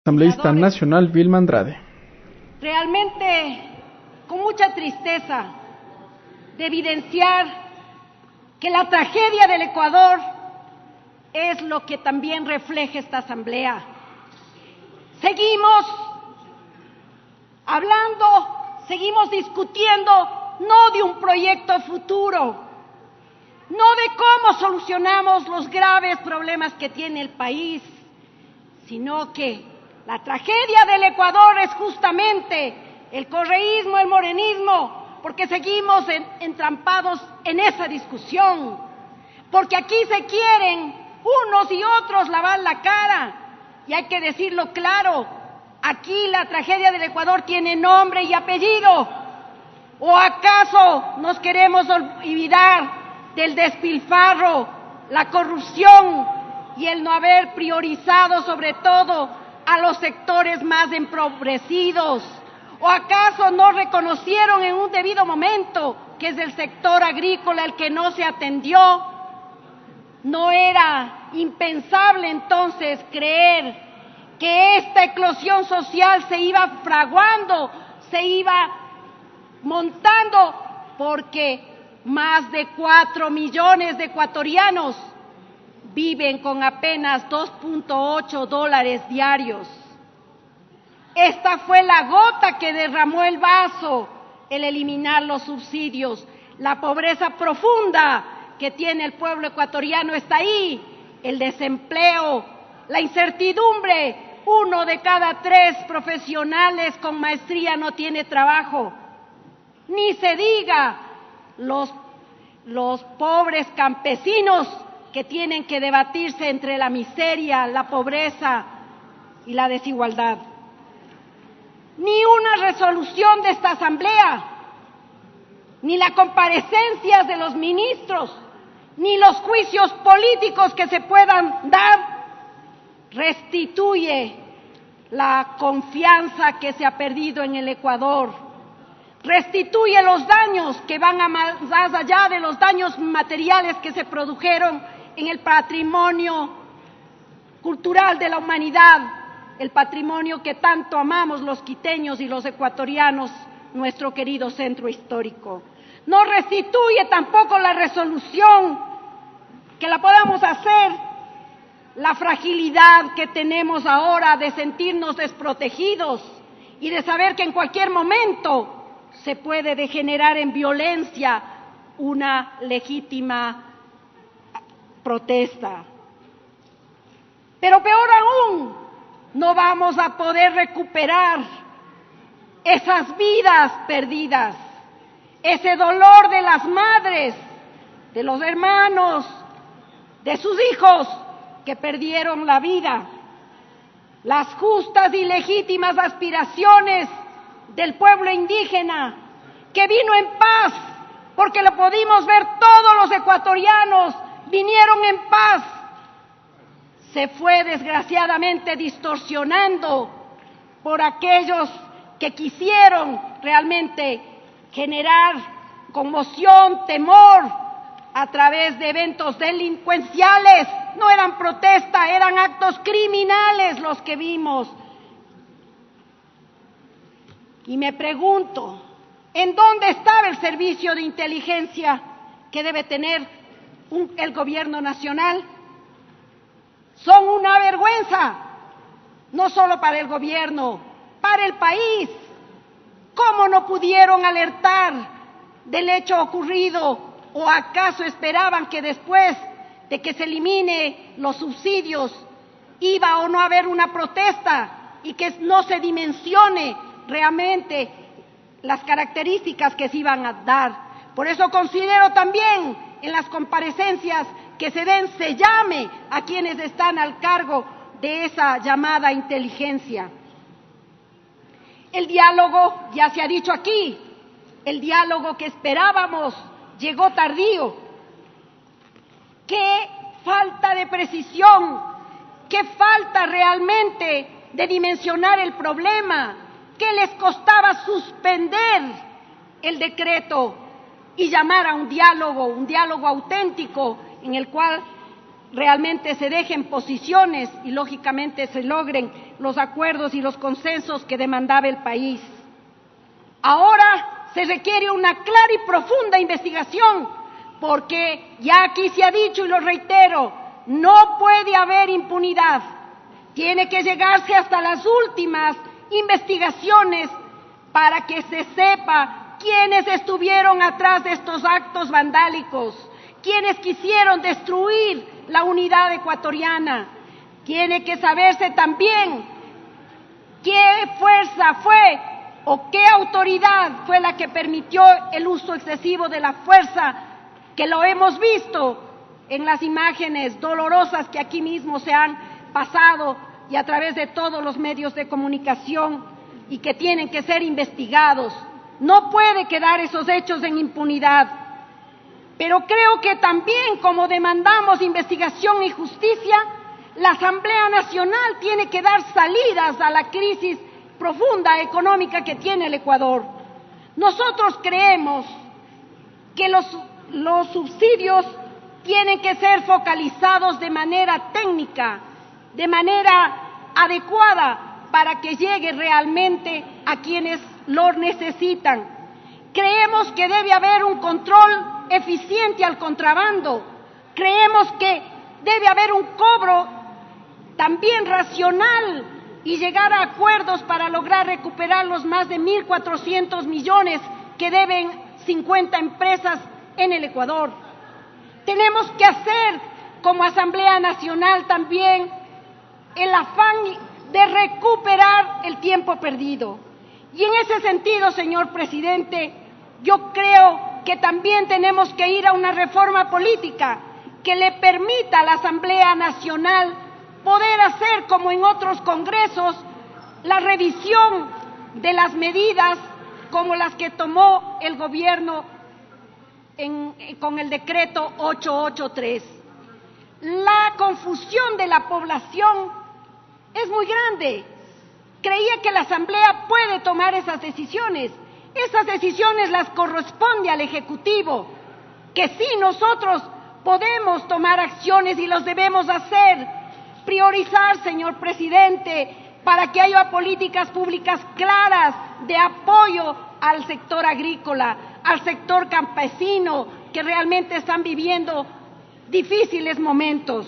Asambleísta nacional Vilma Andrade. Realmente, con mucha tristeza, de evidenciar que la tragedia del Ecuador es lo que también refleja esta asamblea. Seguimos hablando, seguimos discutiendo no de un proyecto futuro, no de cómo solucionamos los graves problemas que tiene el país, sino que la tragedia del Ecuador es justamente el correísmo, el morenismo, porque seguimos entrampados en esa discusión, porque aquí se quieren unos y otros lavar la cara, y hay que decirlo claro, aquí la tragedia del Ecuador tiene nombre y apellido. ¿O acaso nos queremos olvidar del despilfarro, la corrupción y el no haber priorizado sobre todo a los sectores más empobrecidos? ¿O acaso no reconocieron en un debido momento que es el sector agrícola el que no se atendió? ¿No era impensable entonces creer que esta eclosión social se iba fraguando, se iba montando, porque más de 4 millones de ecuatorianos viven con apenas $2.8 diarios? Esta fue la gota que derramó el vaso, el eliminar los subsidios. La pobreza profunda que tiene el pueblo ecuatoriano está ahí, el desempleo, la incertidumbre. 1 de cada 3 profesionales con maestría no tiene trabajo. Ni se diga los pobres campesinos que tienen que debatirse entre la miseria, la pobreza y la desigualdad. Ni una resolución de esta asamblea, ni las comparecencias de los ministros, ni los juicios políticos que se puedan dar, restituye la confianza que se ha perdido en el Ecuador, restituye los daños que van más allá de los daños materiales que se produjeron en el patrimonio cultural de la humanidad, el patrimonio que tanto amamos los quiteños y los ecuatorianos, nuestro querido centro histórico. No restituye tampoco la resolución que la podamos hacer, la fragilidad que tenemos ahora de sentirnos desprotegidos y de saber que en cualquier momento se puede degenerar en violencia una legítima protesta. Pero peor aún, no vamos a poder recuperar esas vidas perdidas, ese dolor de las madres, de los hermanos, de sus hijos que perdieron la vida, las justas y legítimas aspiraciones del pueblo indígena que vino en paz, porque lo pudimos ver todos los ecuatorianos, vinieron en paz, se fue desgraciadamente distorsionando por aquellos que quisieron realmente generar conmoción, temor a través de eventos delincuenciales. No eran protestas, eran actos criminales los que vimos. Y me pregunto, ¿en dónde estaba el servicio de inteligencia que debe tener el gobierno nacional? Son una vergüenza, no solo para el gobierno, para el país. ¿Cómo no pudieron alertar del hecho ocurrido? ¿O acaso esperaban que después de que se elimine los subsidios iba o no a haber una protesta y que no se dimensione realmente las características que se iban a dar? Por eso considero también en las comparecencias que se llame a quienes están al cargo de esa llamada inteligencia. El diálogo, ya se ha dicho aquí, el diálogo que esperábamos llegó tardío. Qué falta de precisión, qué falta realmente de dimensionar el problema, qué les costaba suspender el decreto y llamar a un diálogo auténtico en el cual realmente se dejen posiciones y lógicamente se logren los acuerdos y los consensos que demandaba el país. Ahora se requiere una clara y profunda investigación, porque ya aquí se ha dicho y lo reitero, no puede haber impunidad. Tiene que llegarse hasta las últimas investigaciones para que se sepa quiénes estuvieron atrás de estos actos vandálicos, quiénes quisieron destruir la unidad ecuatoriana. Tiene que saberse también qué fuerza fue o qué autoridad fue la que permitió el uso excesivo de la fuerza, que lo hemos visto en las imágenes dolorosas que aquí mismo se han pasado y a través de todos los medios de comunicación, y que tienen que ser investigados. No puede quedar esos hechos en impunidad. Pero creo que también, como demandamos investigación y justicia, la Asamblea Nacional tiene que dar salidas a la crisis profunda económica que tiene el Ecuador. Nosotros creemos que los subsidios tienen que ser focalizados de manera técnica, de manera adecuada, para que llegue realmente a quienes lo necesitan. Creemos que debe haber un control eficiente al contrabando. Creemos que debe haber un cobro también racional y llegar a acuerdos para lograr recuperar los más de 1.400 millones que deben 50 empresas en el Ecuador. Tenemos que hacer como Asamblea Nacional también el afán de recuperar el tiempo perdido. Y en ese sentido, señor presidente, yo creo que también tenemos que ir a una reforma política que le permita a la Asamblea Nacional poder hacer, como en otros congresos, la revisión de las medidas como las que tomó el gobierno con el decreto 883. La confusión de la población es muy grande. Creía que la Asamblea puede tomar esas decisiones. Esas decisiones las corresponde al Ejecutivo, que sí nosotros podemos tomar acciones y los debemos hacer. Priorizar, señor presidente, para que haya políticas públicas claras de apoyo al sector agrícola, al sector campesino, que realmente están viviendo difíciles momentos.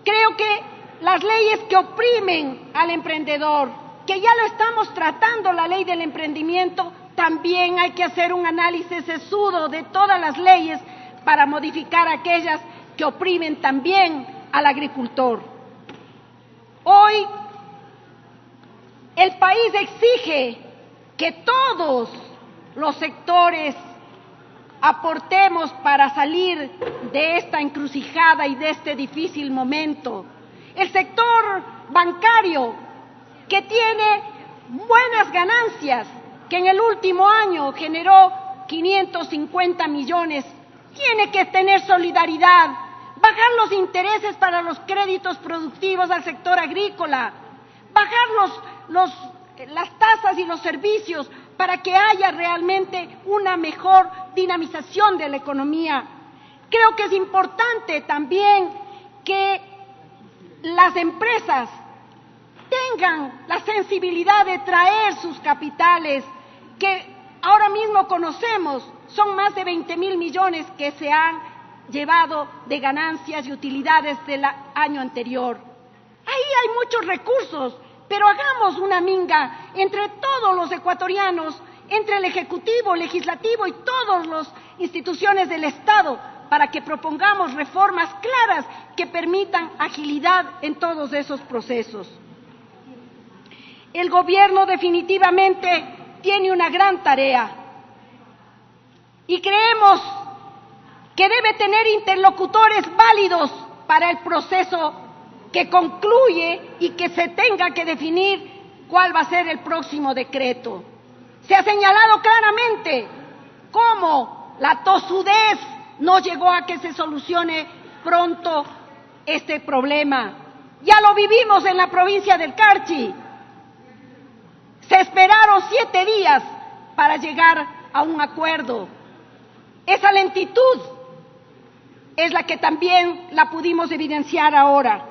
Creo que las leyes que oprimen al emprendedor, que ya lo estamos tratando, la ley del emprendimiento, también hay que hacer un análisis sesudo de todas las leyes para modificar aquellas que oprimen también al agricultor. Hoy el país exige que todos los sectores aportemos para salir de esta encrucijada y de este difícil momento. El sector bancario, que tiene buenas ganancias, que en el último año generó 550 millones, tiene que tener solidaridad, bajar los intereses para los créditos productivos al sector agrícola, bajar las tasas y los servicios para que haya realmente una mejor dinamización de la economía. Creo que es importante también que las empresas tengan la sensibilidad de traer sus capitales, que ahora mismo conocemos, son más de 20.000 millones que se han llevado de ganancias y utilidades del año anterior. Ahí hay muchos recursos, pero hagamos una minga entre todos los ecuatorianos, entre el Ejecutivo, el Legislativo y todas las instituciones del Estado, para que propongamos reformas claras que permitan agilidad en todos esos procesos. El gobierno definitivamente tiene una gran tarea y creemos que debe tener interlocutores válidos para el proceso que concluye y que se tenga que definir cuál va a ser el próximo decreto. Se ha señalado claramente cómo la tosudez no llegó a que se solucione pronto este problema. Ya lo vivimos en la provincia del Carchi. Se esperaron 7 días para llegar a un acuerdo. Esa lentitud es la que también la pudimos evidenciar ahora.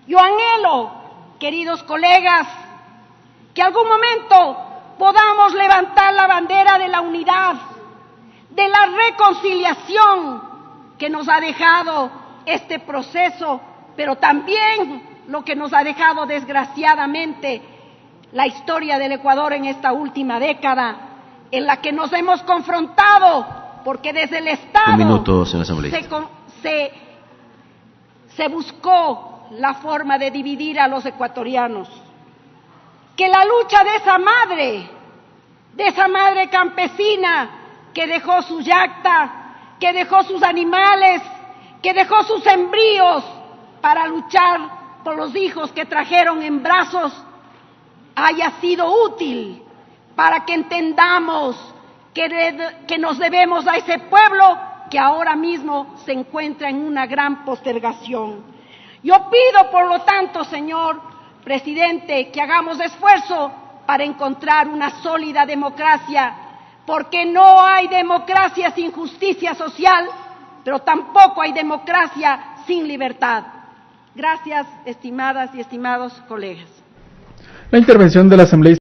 Yo anhelo queridos colegas, que algún momento podamos levantar la bandera de la unidad, de la reconciliación que nos ha dejado este proceso, pero también lo que nos ha dejado desgraciadamente la historia del Ecuador en esta última década, en la que nos hemos confrontado, porque desde el Estado se buscó la forma de dividir a los ecuatorianos. Que la lucha de esa madre campesina que dejó su yacta, que dejó sus animales, que dejó sus embrios para luchar por los hijos que trajeron en brazos, haya sido útil para que entendamos que nos debemos a ese pueblo que ahora mismo se encuentra en una gran postergación. Yo pido, por lo tanto, señor presidente, que hagamos esfuerzo para encontrar una sólida democracia, porque no hay democracia sin justicia social, pero tampoco hay democracia sin libertad. Gracias, estimadas y estimados colegas. La intervención del asambleísta